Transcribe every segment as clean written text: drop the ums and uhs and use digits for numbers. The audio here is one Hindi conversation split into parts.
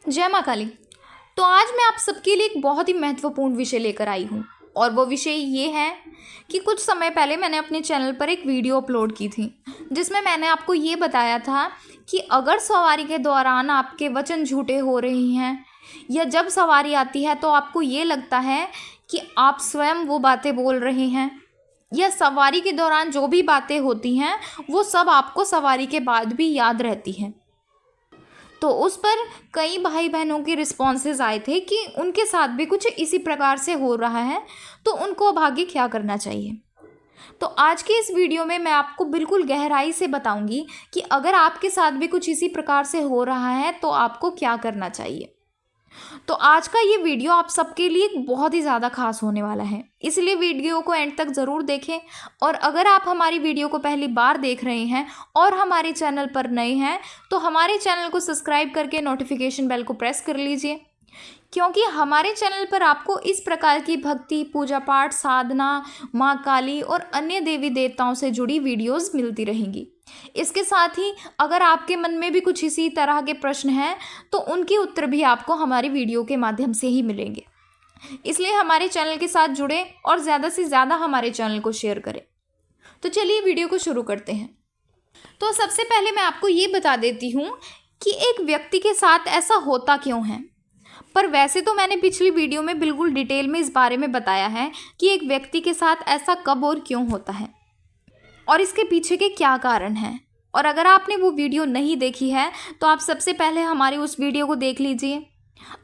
जय माँ काली। तो आज मैं आप सबके लिए एक बहुत ही महत्वपूर्ण विषय लेकर आई हूँ और वो विषय ये है कि कुछ समय पहले मैंने अपने चैनल पर एक वीडियो अपलोड की थी जिसमें मैंने आपको ये बताया था कि अगर सवारी के दौरान आपके वचन झूठे हो रहे हैं या जब सवारी आती है तो आपको ये लगता है कि आप स्वयं वो बातें बोल रहे हैं या सवारी के दौरान जो भी बातें होती हैं वो सब आपको सवारी के बाद भी याद रहती हैं, तो उस पर कई भाई बहनों के रिस्पॉन्सेज आए थे कि उनके साथ भी कुछ इसी प्रकार से हो रहा है, तो उनको अब आगे क्या करना चाहिए। तो आज के इस वीडियो में मैं आपको बिल्कुल गहराई से बताऊंगी कि अगर आपके साथ भी कुछ इसी प्रकार से हो रहा है तो आपको क्या करना चाहिए। तो आज का ये वीडियो आप सबके लिए बहुत ही ज़्यादा खास होने वाला है, इसलिए वीडियो को एंड तक ज़रूर देखें। और अगर आप हमारी वीडियो को पहली बार देख रहे हैं और हमारे चैनल पर नए हैं तो हमारे चैनल को सब्सक्राइब करके नोटिफिकेशन बेल को प्रेस कर लीजिए, क्योंकि हमारे चैनल पर आपको इस प्रकार की भक्ति, पूजा पाठ, साधना, माँ काली और अन्य देवी देवताओं से जुड़ी वीडियोस मिलती रहेंगी। इसके साथ ही अगर आपके मन में भी कुछ इसी तरह के प्रश्न हैं तो उनके उत्तर भी आपको हमारी वीडियो के माध्यम से ही मिलेंगे, इसलिए हमारे चैनल के साथ जुड़े और ज़्यादा से ज़्यादा हमारे चैनल को शेयर करें। तो चलिए वीडियो को शुरू करते हैं। तो सबसे पहले मैं आपको ये बता देती हूँ कि एक व्यक्ति के साथ ऐसा होता क्यों है। पर वैसे तो मैंने पिछली वीडियो में बिल्कुल डिटेल में इस बारे में बताया है कि एक व्यक्ति के साथ ऐसा कब और क्यों होता है और इसके पीछे के क्या कारण हैं। और अगर आपने वो वीडियो नहीं देखी है तो आप सबसे पहले हमारी उस वीडियो को देख लीजिए।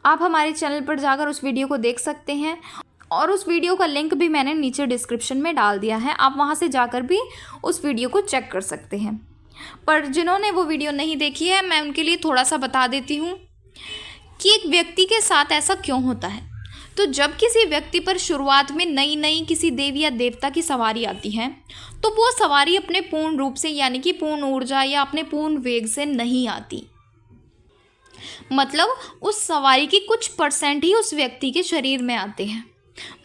आप हमारे चैनल पर जाकर उस वीडियो को देख सकते हैं और उस वीडियो का लिंक भी मैंने नीचे डिस्क्रिप्शन में डाल दिया है, आप वहाँ से जाकर भी उस वीडियो को चेक कर सकते हैं। पर जिन्होंने वो वीडियो नहीं देखी है मैं उनके लिए थोड़ा सा बता देती हूँ कि एक व्यक्ति के साथ ऐसा क्यों होता है। तो जब किसी व्यक्ति पर शुरुआत में नई नई किसी देवी या देवता की सवारी आती है तो वो सवारी अपने पूर्ण रूप से यानी कि पूर्ण ऊर्जा या अपने पूर्ण वेग से नहीं आती, मतलब उस सवारी की कुछ परसेंट ही उस व्यक्ति के शरीर में आते हैं।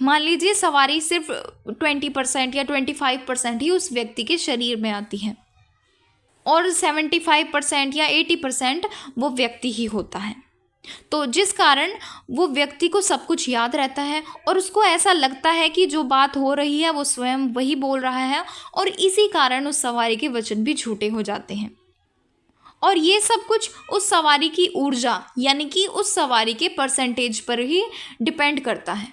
मान लीजिए सवारी सिर्फ 20% या 25% ही उस व्यक्ति के शरीर में आती है और 75% या 80% वो व्यक्ति ही होता है। तो जिस कारण वो व्यक्ति को सब कुछ याद रहता है और उसको ऐसा लगता है कि जो बात हो रही है वो स्वयं वही बोल रहा है और इसी कारण उस सवारी के वचन भी झूठे हो जाते हैं। और ये सब कुछ उस सवारी की ऊर्जा यानी कि उस सवारी के परसेंटेज पर ही डिपेंड करता है।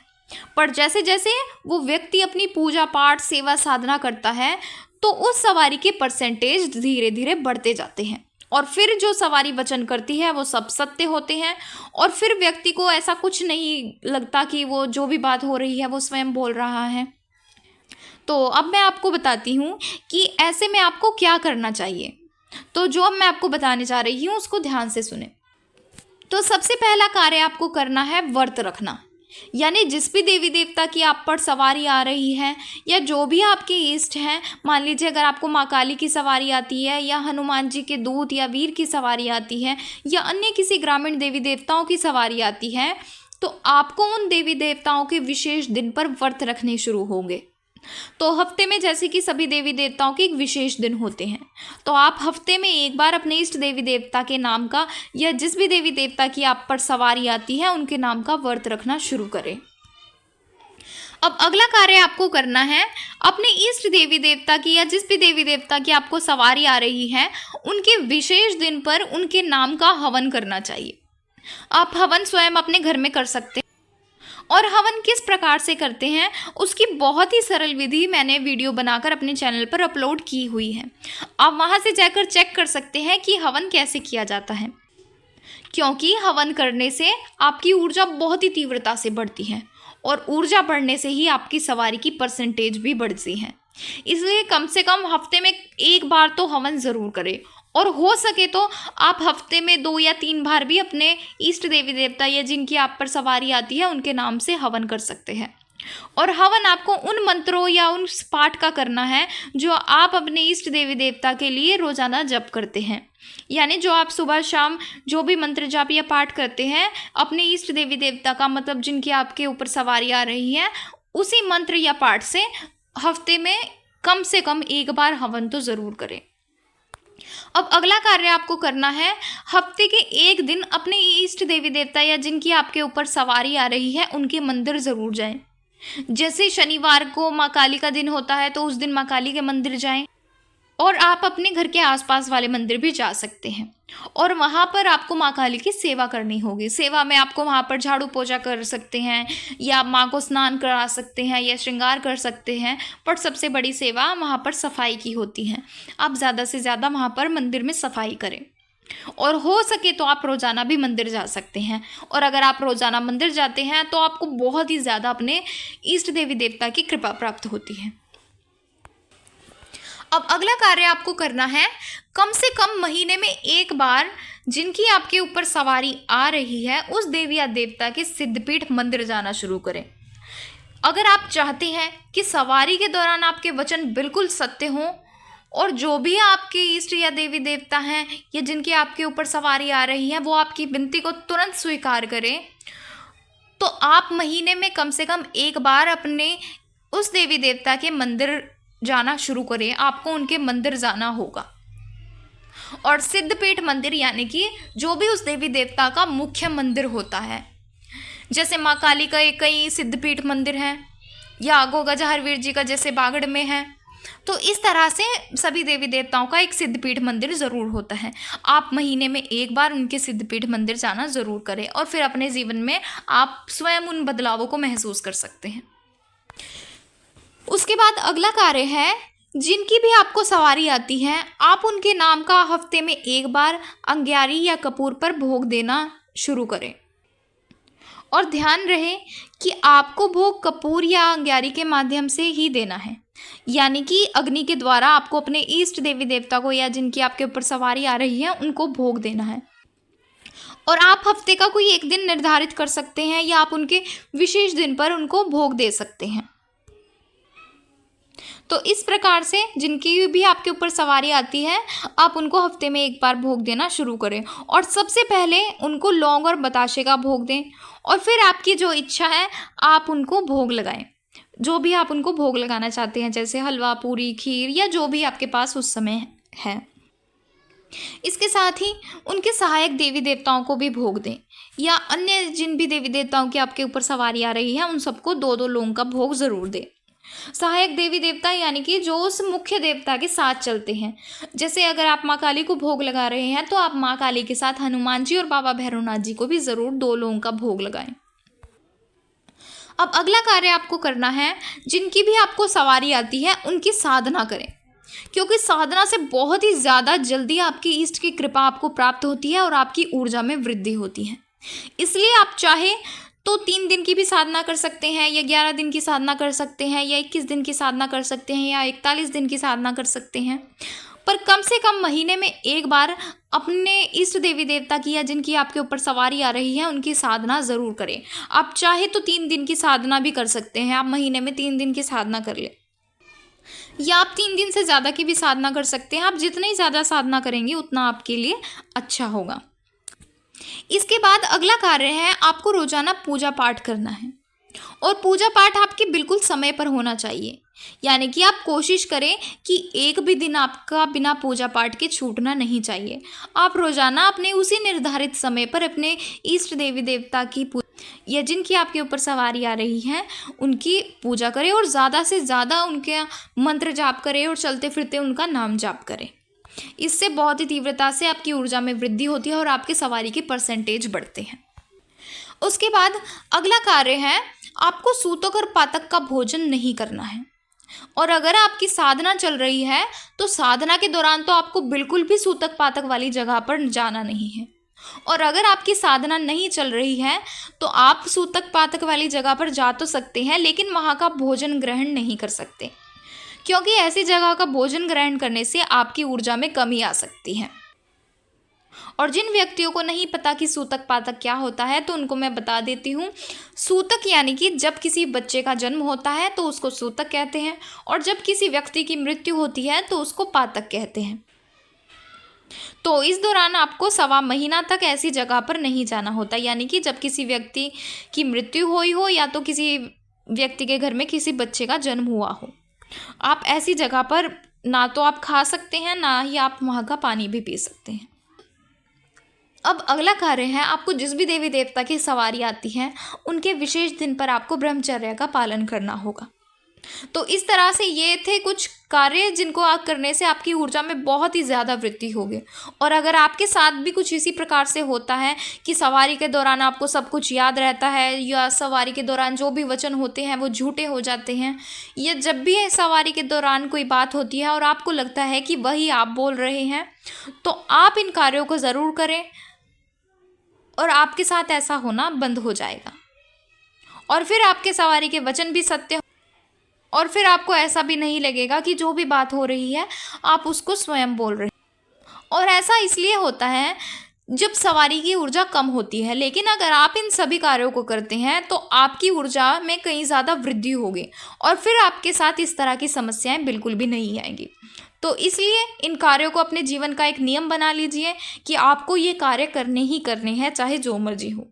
पर जैसे जैसे वो व्यक्ति अपनी पूजा पाठ, सेवा, साधना करता है तो उस सवारी के परसेंटेज धीरे धीरे बढ़ते जाते हैं और फिर जो सवारी वचन करती है वो सब सत्य होते हैं और फिर व्यक्ति को ऐसा कुछ नहीं लगता कि वो जो भी बात हो रही है वो स्वयं बोल रहा है। तो अब मैं आपको बताती हूँ कि ऐसे में आपको क्या करना चाहिए। तो जो अब मैं आपको बताने जा रही हूँ उसको ध्यान से सुने। तो सबसे पहला कार्य आपको करना है व्रत रखना, यानी जिस भी देवी देवता की आप पर सवारी आ रही है या जो भी आपके इष्ट हैं, मान लीजिए अगर आपको माँ काली की सवारी आती है या हनुमान जी के दूत या वीर की सवारी आती है या अन्य किसी ग्रामीण देवी देवताओं की सवारी आती है, तो आपको उन देवी देवताओं के विशेष दिन पर व्रत रखने शुरू होंगे। तो हफ्ते में जैसे कि सभी देवी देवताओं के एक विशेष दिन होते हैं, तो आप हफ्ते में एक बार अपने इष्ट देवी देवता के नाम का या जिस भी देवी देवता की आप पर सवारी आती है उनके नाम का व्रत रखना शुरू करें। अब अगला कार्य आपको करना है, अपने इष्ट देवी देवता की या जिस भी देवी देवता की आपको सवारी आ रही है उनके विशेष दिन पर उनके नाम का हवन करना चाहिए। आप हवन स्वयं अपने घर में कर सकते हैं और हवन किस प्रकार से करते हैं उसकी बहुत ही सरल विधि मैंने वीडियो बनाकर अपने चैनल पर अपलोड की हुई है। आप वहां से जाकर चेक कर सकते हैं कि हवन कैसे किया जाता है, क्योंकि हवन करने से आपकी ऊर्जा बहुत ही तीव्रता से बढ़ती है और ऊर्जा बढ़ने से ही आपकी सवारी की परसेंटेज भी बढ़ती है। इसलिए कम से कम हफ्ते में एक बार तो हवन ज़रूर करें और हो सके तो आप हफ्ते में 2 या 3 बार भी अपने इष्ट देवी देवता या जिनकी आप पर सवारी आती है उनके नाम से हवन कर सकते हैं। और हवन आपको उन मंत्रों या उन पाठ का करना है जो आप अपने इष्ट देवी देवता के लिए रोजाना जप करते हैं, यानी जो आप सुबह शाम जो भी मंत्र जाप या पाठ करते हैं अपने इष्ट देवी देवता का, मतलब जिनकी आपके ऊपर सवारी आ रही है, उसी मंत्र या पाठ से हफ्ते में कम से कम एक बार हवन तो ज़रूर करें। अब अगला कार्य आपको करना है, हफ्ते के एक दिन अपने इष्ट देवी देवता या जिनकी आपके ऊपर सवारी आ रही है उनके मंदिर ज़रूर जाएं। जैसे शनिवार को माँ काली का दिन होता है तो उस दिन माँ काली के मंदिर जाएं, और आप अपने घर के आसपास वाले मंदिर भी जा सकते हैं और वहाँ पर आपको माँ काली की सेवा करनी होगी। सेवा में आपको वहाँ पर झाड़ू पोछा कर सकते हैं या माँ को स्नान करा सकते हैं या श्रृंगार कर सकते हैं, पर सबसे बड़ी सेवा वहाँ पर सफाई की होती है। आप ज़्यादा से ज़्यादा वहाँ पर मंदिर में सफाई करें और हो सके तो आप रोज़ाना भी मंदिर जा सकते हैं। और अगर आप रोज़ाना मंदिर जाते हैं तो आपको बहुत ही ज़्यादा अपने इष्ट देवी देवता की कृपा प्राप्त होती है। अब अगला कार्य आपको करना है, कम से कम महीने में एक बार जिनकी आपके ऊपर सवारी आ रही है उस देवी या देवता के सिद्धपीठ मंदिर जाना शुरू करें। अगर आप चाहते हैं कि सवारी के दौरान आपके वचन बिल्कुल सत्य हों और जो भी आपके इष्ट या देवी देवता हैं या जिनकी आपके ऊपर सवारी आ रही है वो आपकी विनती को तुरंत स्वीकार करें, तो आप महीने में कम से कम एक बार अपने उस देवी देवता के मंदिर जाना शुरू करें। आपको उनके मंदिर जाना होगा। और सिद्धपीठ मंदिर यानी कि जो भी उस देवी देवता का मुख्य मंदिर होता है, जैसे माँ काली का कई सिद्धपीठ मंदिर हैं या गोगा हरवीर जी का जैसे बागड़ में है, तो इस तरह से सभी देवी देवताओं का एक सिद्धपीठ मंदिर ज़रूर होता है। आप महीने में एक बार उनके सिद्धपीठ मंदिर जाना ज़रूर करें और फिर अपने जीवन में आप स्वयं उन बदलावों को महसूस कर सकते हैं। उसके बाद अगला कार्य है, जिनकी भी आपको सवारी आती है आप उनके नाम का हफ्ते में एक बार अंग्यारी या कपूर पर भोग देना शुरू करें। और ध्यान रहे कि आपको भोग कपूर या अंग्यारी के माध्यम से ही देना है, यानी कि अग्नि के द्वारा आपको अपने इष्ट देवी देवता को या जिनकी आपके ऊपर सवारी आ रही है उनको भोग देना है। और आप हफ्ते का कोई एक दिन निर्धारित कर सकते हैं या आप उनके विशेष दिन पर उनको भोग दे सकते हैं। तो इस प्रकार से जिनकी भी आपके ऊपर सवारी आती है आप उनको हफ्ते में एक बार भोग देना शुरू करें और सबसे पहले उनको लौंग और बताशे का भोग दें और फिर आपकी जो इच्छा है आप उनको भोग लगाएं, जो भी आप उनको भोग लगाना चाहते हैं, जैसे हलवा, पूरी, खीर या जो भी आपके पास उस समय है। इसके साथ ही उनके सहायक देवी देवताओं को भी भोग दें या अन्य जिन भी देवी देवताओं की आपके ऊपर सवारी आ रही है उन सबको 2-2 लौंग का भोग ज़रूर दें। सहायक देवी देवता यानी कि जो उस मुख्य देवता के साथ चलते हैं, जैसे अगर आप माँ काली को भोग लगा रहे हैं तो आप माँ काली के साथ हनुमान जी और बाबा भैरवनाथ जी को भी ज़रूर 2 लौंग का भोग लगाएं। अब अगला कार्य आपको करना है, जिनकी भी आपको सवारी आती है उनकी साधना करें, क्योंकि साधना से बहुत ही ज़्यादा जल्दी आपकी इष्ट की कृपा आपको प्राप्त होती है और आपकी ऊर्जा में वृद्धि होती है। इसलिए आप चाहे तो 3 दिन की भी साधना कर सकते हैं या 11 दिन की साधना कर सकते हैं या 21 दिन की साधना कर सकते हैं या 41 दिन की साधना कर सकते हैं, पर कम से कम महीने में एक बार अपने इष्ट देवी देवता की या जिनकी आपके ऊपर सवारी आ रही है उनकी साधना ज़रूर करें। आप चाहे तो 3 दिन की साधना भी कर सकते हैं, आप महीने में 3 दिन की साधना कर लें या आप 3 दिन से ज़्यादा की भी साधना कर सकते हैं। आप जितनी ज़्यादा साधना करेंगे उतना आपके लिए अच्छा होगा। इसके बाद अगला कार्य है, आपको रोजाना पूजा पाठ करना है और पूजा पाठ आपके बिल्कुल समय पर होना चाहिए, यानी कि आप कोशिश करें कि एक भी दिन आपका बिना पूजा पाठ के छूटना नहीं चाहिए। आप रोजाना अपने उसी निर्धारित समय पर अपने इष्ट देवी देवता की या जिनकी आपके ऊपर सवारी आ रही है उनकी पूजा करें और ज़्यादा से ज़्यादा उनके मंत्र जाप करें और चलते फिरते उनका नाम जाप करें। इससे बहुत ही तीव्रता से आपकी ऊर्जा में वृद्धि होती है और आपके सवारी के परसेंटेज बढ़ते हैं। उसके बाद अगला कार्य है, आपको सूतक और पातक का भोजन नहीं करना है। और अगर आपकी साधना चल रही है तो साधना के दौरान तो आपको बिल्कुल भी सूतक पातक वाली जगह पर जाना नहीं है, और अगर आपकी साधना नहीं चल रही है तो आप सूतक पातक वाली जगह पर जा तो सकते हैं लेकिन वहाँ का भोजन ग्रहण नहीं कर सकते, क्योंकि ऐसी जगह का भोजन ग्रहण करने से आपकी ऊर्जा में कमी आ सकती है। और जिन व्यक्तियों को नहीं पता कि सूतक पातक क्या होता है तो उनको मैं बता देती हूँ। सूतक यानी कि जब किसी बच्चे का जन्म होता है तो उसको सूतक कहते हैं, और जब किसी व्यक्ति की मृत्यु होती है तो उसको पातक कहते हैं। तो इस दौरान आपको 1.25 महीना तक ऐसी जगह पर नहीं जाना होता, यानी कि जब किसी व्यक्ति की मृत्यु हुई हो या तो किसी व्यक्ति के घर में किसी बच्चे का जन्म हुआ हो, आप ऐसी जगह पर ना तो आप खा सकते हैं, ना ही आप वहाँ का पानी भी पी सकते हैं। अब अगला कार्य है, आपको जिस भी देवी देवता की सवारी आती है उनके विशेष दिन पर आपको ब्रह्मचर्य का पालन करना होगा। तो इस तरह से ये थे कुछ कार्य जिनको आप करने से आपकी ऊर्जा में बहुत ही ज़्यादा वृद्धि होगी। और अगर आपके साथ भी कुछ इसी प्रकार से होता है कि सवारी के दौरान आपको सब कुछ याद रहता है, या सवारी के दौरान जो भी वचन होते हैं वो झूठे हो जाते हैं, या जब भी सवारी के दौरान कोई बात होती है और आपको लगता है कि वही आप बोल रहे हैं, तो आप इन कार्यों को ज़रूर करें और आपके साथ ऐसा होना बंद हो जाएगा। और फिर आपके सवारी के वचन भी सत्य, और फिर आपको ऐसा भी नहीं लगेगा कि जो भी बात हो रही है आप उसको स्वयं बोल रहे हैं। और ऐसा इसलिए होता है जब सवारी की ऊर्जा कम होती है, लेकिन अगर आप इन सभी कार्यों को करते हैं तो आपकी ऊर्जा में कहीं ज़्यादा वृद्धि होगी और फिर आपके साथ इस तरह की समस्याएं बिल्कुल भी नहीं आएंगी। तो इसलिए इन कार्यों को अपने जीवन का एक नियम बना लीजिए कि आपको ये कार्य करने ही करने हैं, चाहे जो मर्जी हो।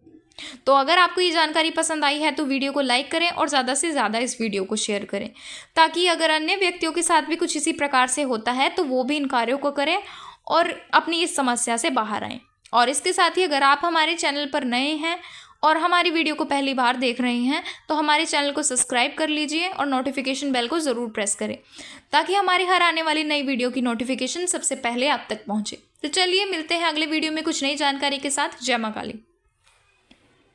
तो अगर आपको ये जानकारी पसंद आई है तो वीडियो को लाइक करें और ज़्यादा से ज़्यादा इस वीडियो को शेयर करें, ताकि अगर अन्य व्यक्तियों के साथ भी कुछ इसी प्रकार से होता है तो वो भी इन कार्यों को करें और अपनी इस समस्या से बाहर आएँ। और इसके साथ ही अगर आप हमारे चैनल पर नए हैं और हमारी वीडियो को पहली बार देख रहे हैं तो हमारे चैनल को सब्सक्राइब कर लीजिए और नोटिफिकेशन बेल को ज़रूर प्रेस करें, ताकि हमारी हर आने वाली नई वीडियो की नोटिफिकेशन सबसे पहले आप तक पहुँचे। तो चलिए मिलते हैं अगले वीडियो में कुछ नई जानकारी के साथ। जय मां काली।